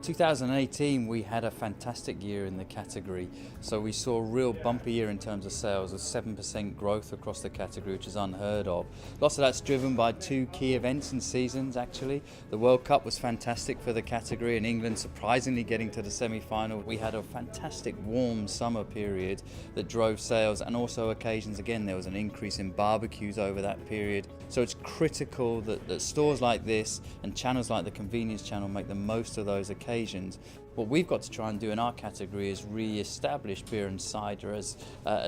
2018 we had a fantastic year in the category, so we saw a real bumper year in terms of sales with 7% growth across the category, which is unheard of. Lots of that's driven by two key events and seasons actually. The World Cup was fantastic for the category and England surprisingly getting to the semi-final. We had a fantastic warm summer period that drove sales, and also occasions again there was an increase in barbecues over that period. So it's critical that stores like this and channels like the convenience channel make the most of those occasions. What we've got to try and do in our category is re-establish beer and cider as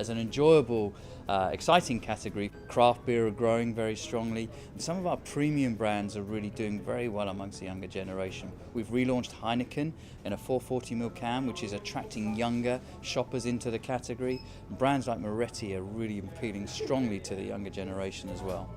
an enjoyable, exciting category. Craft beer are growing very strongly, and some of our premium brands are really doing very well amongst the younger generation. We've relaunched Heineken in a 440ml can, which is attracting younger shoppers into the category. Brands like Moretti are really appealing strongly to the younger generation as well.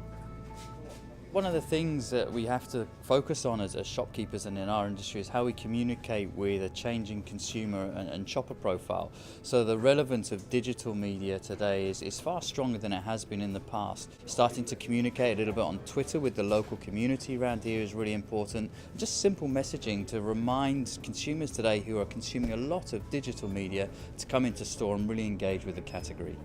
One of the things that we have to focus on as shopkeepers and in our industry is how we communicate with a changing consumer and shopper profile. So the relevance of digital media today is far stronger than it has been in the past. Starting to communicate a little bit on Twitter with the local community around here is really important. Just simple messaging to remind consumers today who are consuming a lot of digital media to come into store and really engage with the category.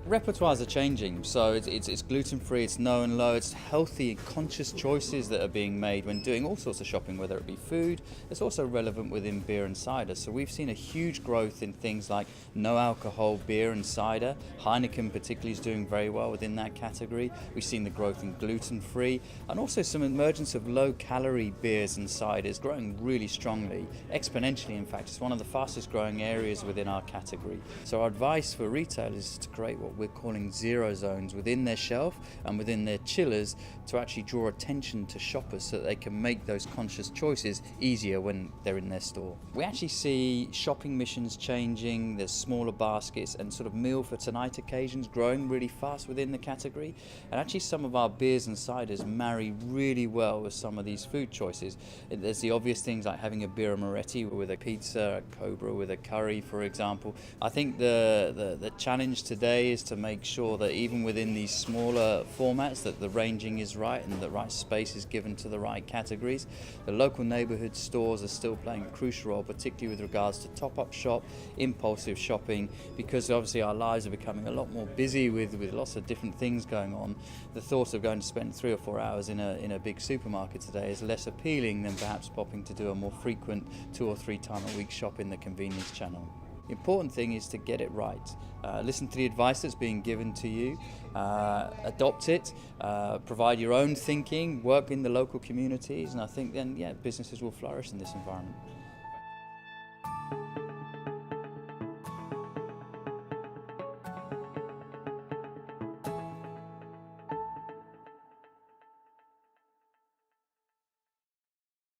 Repertoires are changing, so it's gluten-free, it's no and low, it's healthy and conscious choices that are being made when doing all sorts of shopping, whether it be food. It's also relevant within beer and cider. So we've seen a huge growth in things like no alcohol beer and cider. Heineken particularly is doing very well within that category. We've seen the growth in gluten-free and also some emergence of low-calorie beers and ciders growing really strongly, exponentially in fact. It's one of the fastest growing areas within our category. So our advice for retailers is to create what we're calling zero zones within their shelf and within their chillers to actually draw attention to shoppers so that they can make those conscious choices easier when they're in their store. We actually see shopping missions changing, there's smaller baskets and sort of meal for tonight occasions growing really fast within the category, and actually some of our beers and ciders marry really well with some of these food choices. There's the obvious things like having a beer Moretti with a pizza, a Cobra with a curry for example. I think the challenge today is to make sure that even within these smaller formats that the ranging is right and the right space is given to the right categories. The local neighbourhood stores are still playing a crucial role, particularly with regards to top-up shop, impulsive shopping, because obviously our lives are becoming a lot more busy with lots of different things going on. The thought of going to spend 3 or 4 hours in a big supermarket today is less appealing than perhaps popping to do a more frequent 2 or 3 time a week shop in the convenience channel. The important thing is to get it right. Listen to the advice that's being given to you, adopt it, provide your own thinking, work in the local communities, and I think then, yeah, businesses will flourish in this environment.